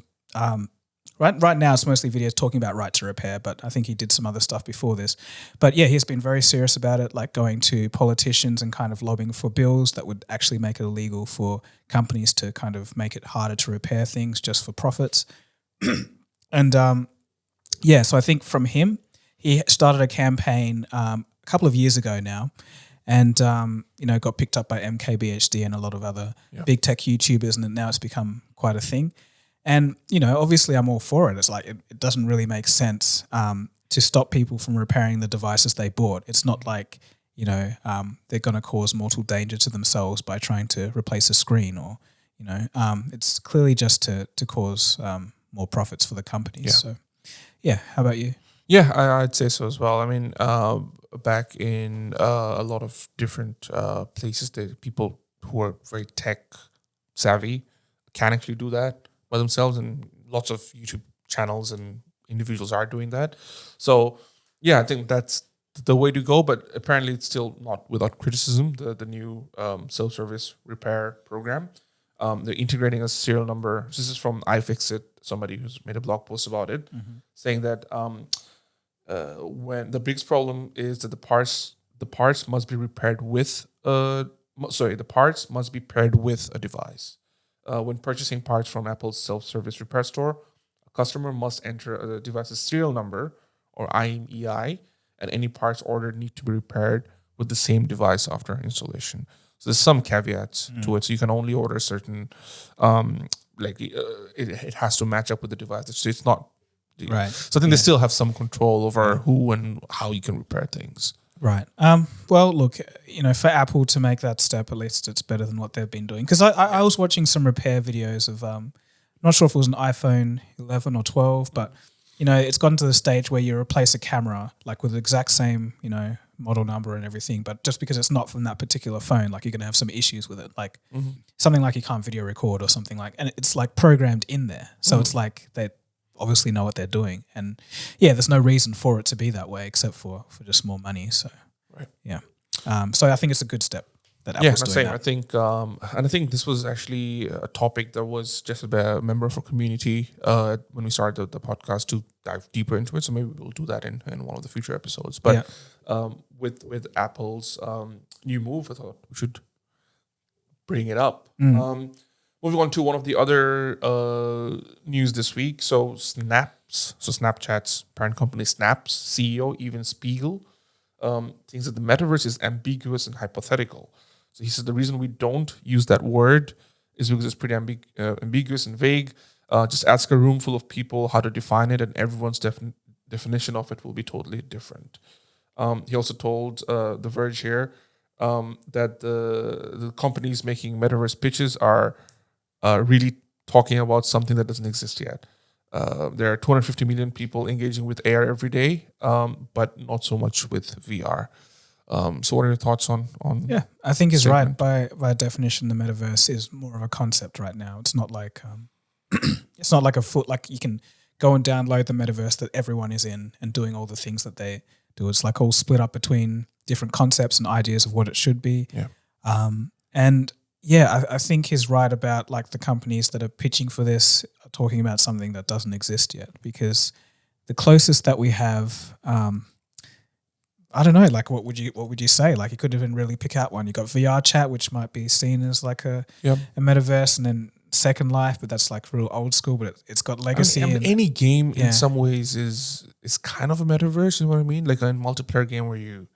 Right now, it's mostly videos talking about right to repair, but I think he did some other stuff before this. But yeah, he's been very serious about it, like going to politicians and kind of lobbying for bills that would actually make it illegal for companies to kind of make it harder to repair things just for profits. And so I think from him, he started a campaign a couple of years ago now, and got picked up by MKBHD and a lot of other big tech YouTubers, and now it's become quite a thing. And, obviously I'm all for it. It's like it doesn't really make sense to stop people from repairing the devices they bought. It's not like, they're going to cause mortal danger to themselves by trying to replace a screen or, it's clearly just to cause more profits for the companies. Yeah. So, yeah, how about you? Yeah, I'd say so as well. I mean, back in a lot of different places, that people who are very tech savvy can actually do that by themselves, and lots of YouTube channels and individuals are doing that. So, yeah, I think that's the way to go. But apparently, it's still not without criticism. The new self-service repair program. They're integrating a serial number. This is from iFixit, somebody who's made a blog post about it, saying that when the biggest problem is that the parts must be repaired with the parts must be paired with a device. When purchasing parts from Apple's self-service repair store, a customer must enter a device's serial number or IMEI, and any parts ordered need to be repaired with the same device after installation. So there's some caveats to it. So you can only order certain, it has to match up with the device. So it's not right. So I think they still have some control over who and how you can repair things. Right. Well, look, for Apple to make that step, at least it's better than what they've been doing. Because I was watching some repair videos of, I'm not sure if it was an iPhone 11 or 12, but, it's gotten to the stage where you replace a camera, like with the exact same, model number and everything, but just because it's not from that particular phone, like you're going to have some issues with it, like something like you can't video record or something like, and it's like programmed in there. So it's like they obviously know what they're doing, and there's no reason for it to be that way except for just more money. So so I think it's a good step that Apple's doing that. I think and I think this was actually a topic that was just a member of our community when we started the podcast to dive deeper into it. So maybe we'll do that in one of the future episodes. But with Apple's new move, I thought we should bring it up. Moving on to one of the other news this week. So Snapchat's parent company Snap's CEO, Evan Spiegel, thinks that the metaverse is ambiguous and hypothetical. So he says the reason we don't use that word is because it's pretty ambiguous and vague. Just ask a room full of people how to define it, and everyone's definition of it will be totally different. He also told The Verge here that the companies making metaverse pitches are really talking about something that doesn't exist yet. There are 250 million people engaging with AR every day, but not so much with VR. So what are your thoughts on Yeah, I think he's right. By definition, the metaverse is more of a concept right now. It's not like it's not like like you can go and download the metaverse that everyone is in and doing all the things that they do. It's like all split up between different concepts and ideas of what it should be. I think he's right about like the companies that are pitching for this are talking about something that doesn't exist yet, because the closest that we have, I don't know, like what would you say? Like you could even really pick out one. You got VR chat, which might be seen as like a metaverse, and then Second Life, but that's like real old school, but it's got legacy. I mean, any game in some ways is kind of a metaverse, you know what I mean? Like a multiplayer game where you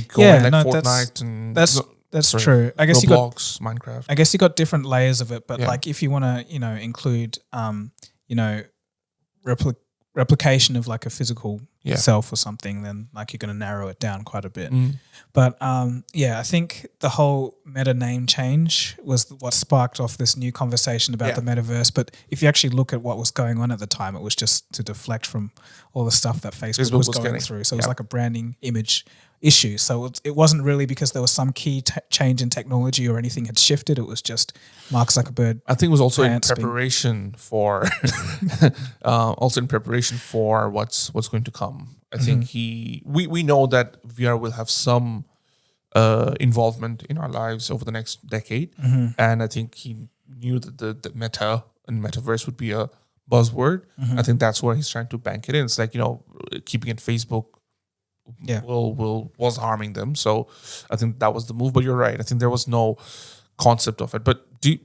go in like Fortnite that's true. I guess Roblox, Minecraft. I guess you got different layers of it, but like if you want to, include, replication of like a physical self or something, then like you're going to narrow it down quite a bit. But I think the whole meta name change was what sparked off this new conversation about the metaverse. But if you actually look at what was going on at the time, it was just to deflect from all the stuff that Facebook was going through. So it was like a branding image issue. So it wasn't really because there was some key change in technology or anything had shifted. It was just Mark Zuckerberg. I think it was also in preparation for what's going to come. I think we know that VR will have some involvement in our lives over the next decade, and I think he knew that the meta and metaverse would be a buzzword. I think that's where he's trying to bank it in. It's like, keeping it Facebook was harming them. So I think that was the move. But you're right. I think there was no concept of it. But do you,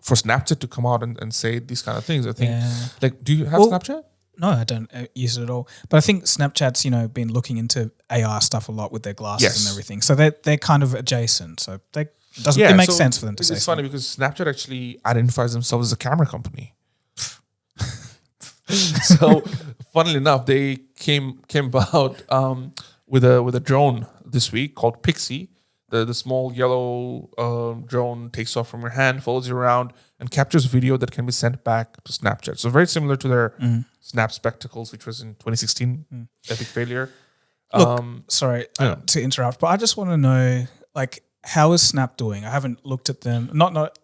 for Snapchat to come out and say these kind of things, I think do you have Snapchat? No, I don't use it at all. But I think Snapchat's, been looking into AR stuff a lot with their glasses and everything. So they're kind of adjacent. So it makes sense for them to say. It's funny because Snapchat actually identifies themselves as a camera company. So, funnily enough, they came about with a drone this week called Pixie. The small yellow drone takes off from your hand, follows you around, and captures video that can be sent back to Snapchat. So very similar to their Snap Spectacles, which was in 2016, epic failure. Look, sorry to interrupt, but I just want to know, how is Snap doing? I haven't looked at them. Not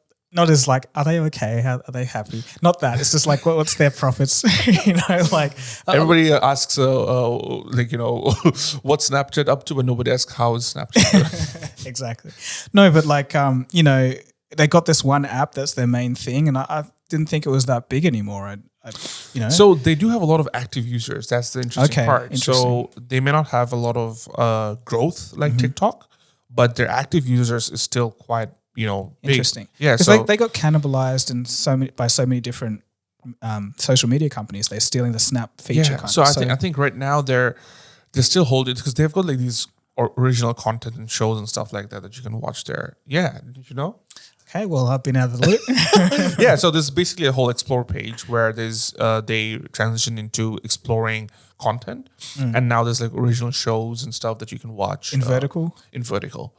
as are they okay? How are they happy? Not that. It's just what's their profits? Everybody asks, what's Snapchat up to, but nobody asks how is Snapchat doing. Exactly. No, but they got this one app that's their main thing, and I didn't think it was that big anymore. So they do have a lot of active users. That's the interesting part. So they may not have a lot of growth like TikTok, but their active users is still quite big. Interesting. Yeah, because they got cannibalized by so many different social media companies. They're stealing the Snap feature. I think right now they're still holding it because they've got these original content and shows and stuff like that you can watch there. Yeah, did you know? Okay, well, I've been out of the loop. Yeah, so there's basically a whole explore page where they transition into exploring content, and now there's original shows and stuff that you can watch in vertical. In vertical.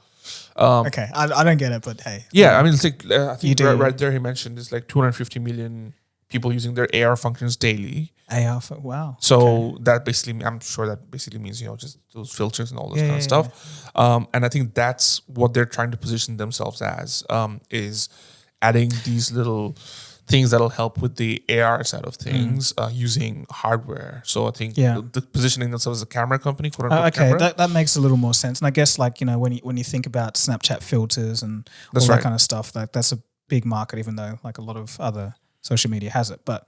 Okay, I don't get it, but hey. Yeah, I mean, it's I think right there he mentioned there's 250 million people using their AR functions daily. Wow. So that basically, I'm sure that basically means, just those filters and all this kind of stuff. And I think that's what they're trying to position themselves as, is adding these little things that'll help with the AR side of things using hardware. So I think the positioning themselves as a camera company, quote unquote. Okay, camera. that makes a little more sense. And I guess when you think about Snapchat filters and all that kind of stuff, that's a big market, even though a lot of other social media has it. But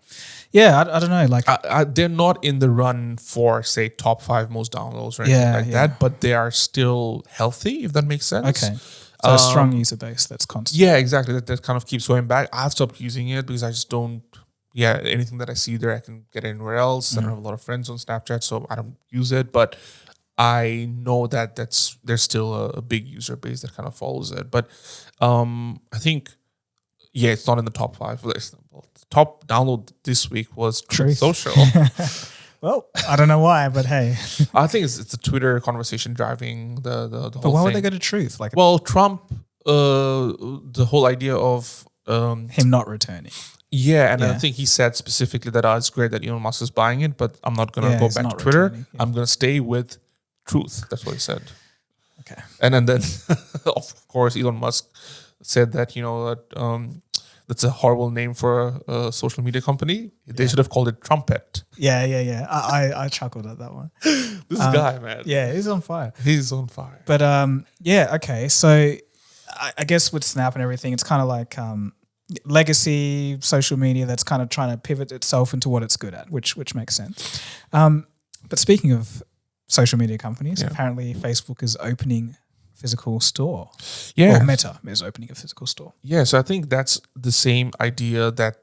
yeah, I don't know. They're not in the run for, say, top 5 most downloads or anything that, but they are still healthy, if that makes sense. Okay. So a strong user base that's constant. Yeah, exactly. That kind of keeps going back. I've stopped using it because I just don't, anything that I see there, I can get anywhere else. I don't have a lot of friends on Snapchat, so I don't use it. But I know that there's still a big user base that kind of follows it. But I think, it's not in the top 5. The top download this week was Truth Social. Well, I don't know why, but hey. I think it's a Twitter conversation driving the whole thing. But why would they go to Truth? Trump, the whole idea of him not returning. Yeah, and I think he said specifically that it's great that Elon Musk is buying it, but I'm not going to go back to Twitter. I'm going to stay with Truth. That's what he said. Okay. And then of course, Elon Musk said that, that's a horrible name for a social media company. They should have called it Trumpet. Yeah. I chuckled at that one. This guy, man. Yeah, he's on fire. He's on fire. But okay. So I guess with Snap and everything, it's kind of legacy social media that's kind of trying to pivot itself into what it's good at, which makes sense. But speaking of social media companies, apparently Facebook is opening physical store. Yeah. Or Meta is opening a physical store. Yeah, so I think that's the same idea that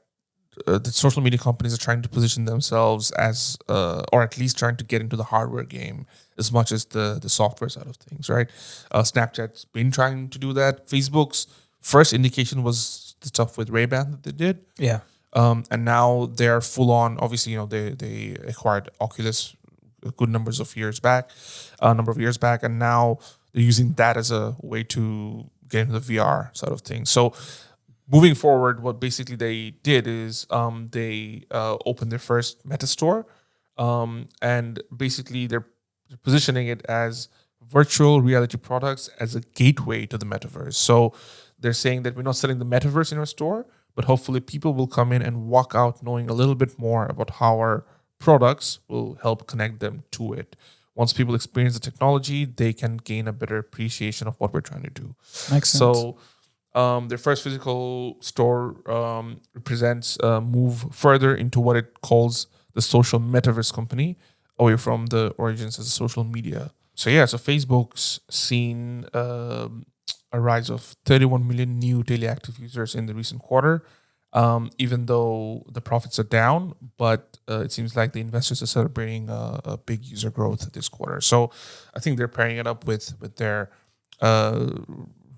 the social media companies are trying to position themselves as, or at least trying to get into the hardware game as much as the software side of things, right? Snapchat's been trying to do that. Facebook's first indication was the stuff with Ray-Ban that they did. Yeah. And now they're full on, obviously, they acquired Oculus a good number of years back, and now they're using that as a way to get into the VR side of things. So moving forward, what basically they did is they opened their first Meta store, and basically they're positioning it as virtual reality products as a gateway to the Metaverse. So they're saying that we're not selling the Metaverse in our store, but hopefully people will come in and walk out knowing a little bit more about how our products will help connect them to it. Once people experience the technology, they can gain a better appreciation of what we're trying to do. Makes sense. So Their first physical store represents a move further into what it calls the social metaverse company, away from the origins as a social media. So Facebook's seen a rise of 31 million new daily active users in the recent quarter, even though the profits are down. But it seems like the investors are celebrating a big user growth this quarter. So I think they're pairing it up with their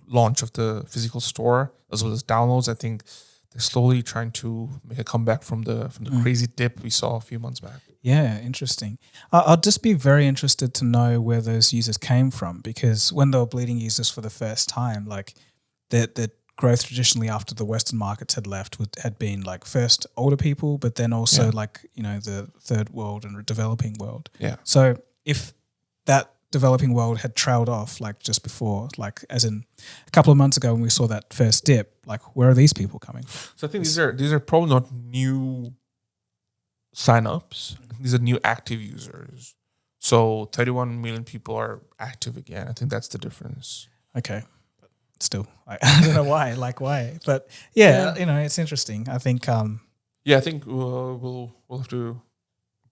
launch of the physical store as well as downloads. I think they're slowly trying to make a comeback from the crazy dip we saw a few months back. Yeah, interesting. I'd just be very interested to know where those users came from, because when they were bleeding users for the first time, like the growth traditionally after the Western markets had left had been like first older people, but then also like, you know, the third world and developing world. Yeah. So if that developing world had trailed off like just before, like as in a couple of months ago when we saw that first dip, like where are these people coming from? So I think these are probably not new signups. These are new active users. So 31 million people are active again. I think that's the difference. Okay. But still, I don't know why, but yeah, you know, it's interesting. I think, I think we'll have to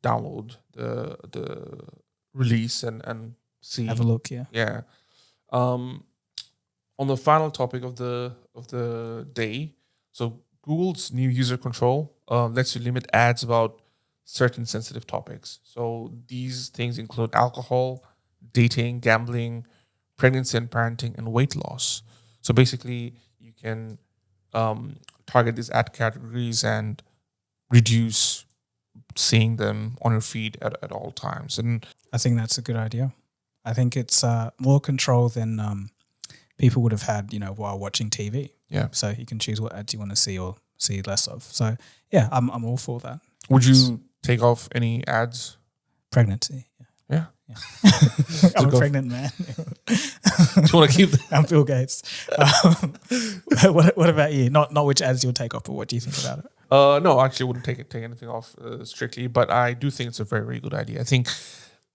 download the release and see. Have a look. Yeah. Yeah. On the final topic of the day, so Google's new user control lets you limit ads about certain sensitive topics. So these things include alcohol, dating, gambling, pregnancy and parenting, and weight loss. So basically, you can target these ad categories and reduce seeing them on your feed at all times. And I think that's a good idea. I think it's more control than people would have had, you know, while watching TV. Yeah. So you can choose what ads you want to see or see less of. So yeah, I'm all for that. Would you take off any ads? Pregnancy. Yeah. I'm a pregnant man. Do you want to keep that? I'm Bill Gates. What about you? Not which ads you'll take off, but what do you think about it? No, actually, I wouldn't take anything off strictly, but I do think it's a very, very good idea. I think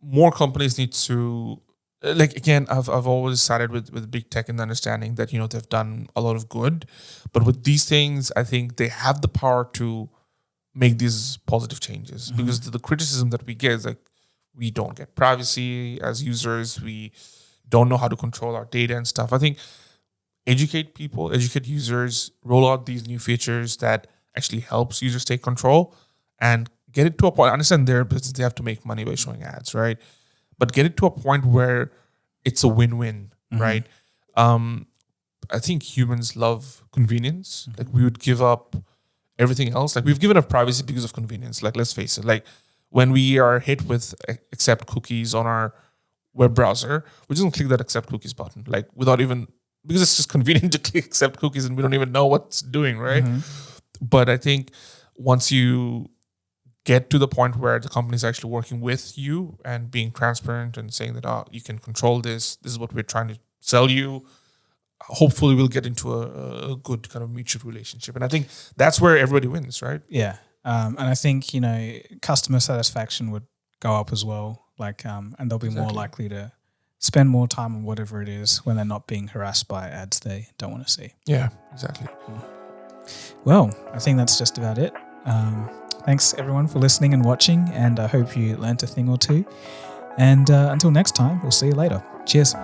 more companies need to, like, again, I've always sided with big tech in the understanding that, you know, they've done a lot of good, but with these things, I think they have the power to make these positive changes, because the criticism that we get is like, we don't get privacy as users, we don't know how to control our data and stuff. I think educate people, educate users, roll out these new features that actually helps users take control and get it to a point. I understand their business, they have to make money by showing ads, right? But get it to a point where it's a win-win, right? I think humans love convenience. Like, we would give up everything else. Like, we've given up privacy because of convenience. Like, let's face it. Like, when we are hit with accept cookies on our web browser, we just click that accept cookies button, like, without even, because it's just convenient to click accept cookies and we don't even know what's doing, right? But I think once you get to the point where the company is actually working with you and being transparent and saying that, you can control this is what we're trying to sell you, hopefully we'll get into a good kind of mutual relationship. And I think that's where everybody wins, right? Yeah. And I think, you know, customer satisfaction would go up as well. Like, and they'll be more likely to spend more time on whatever it is when they're not being harassed by ads they don't want to see. Yeah, exactly. Well, I think that's just about it. Thanks everyone for listening and watching, and I hope you learnt a thing or two. And until next time, we'll see you later. Cheers.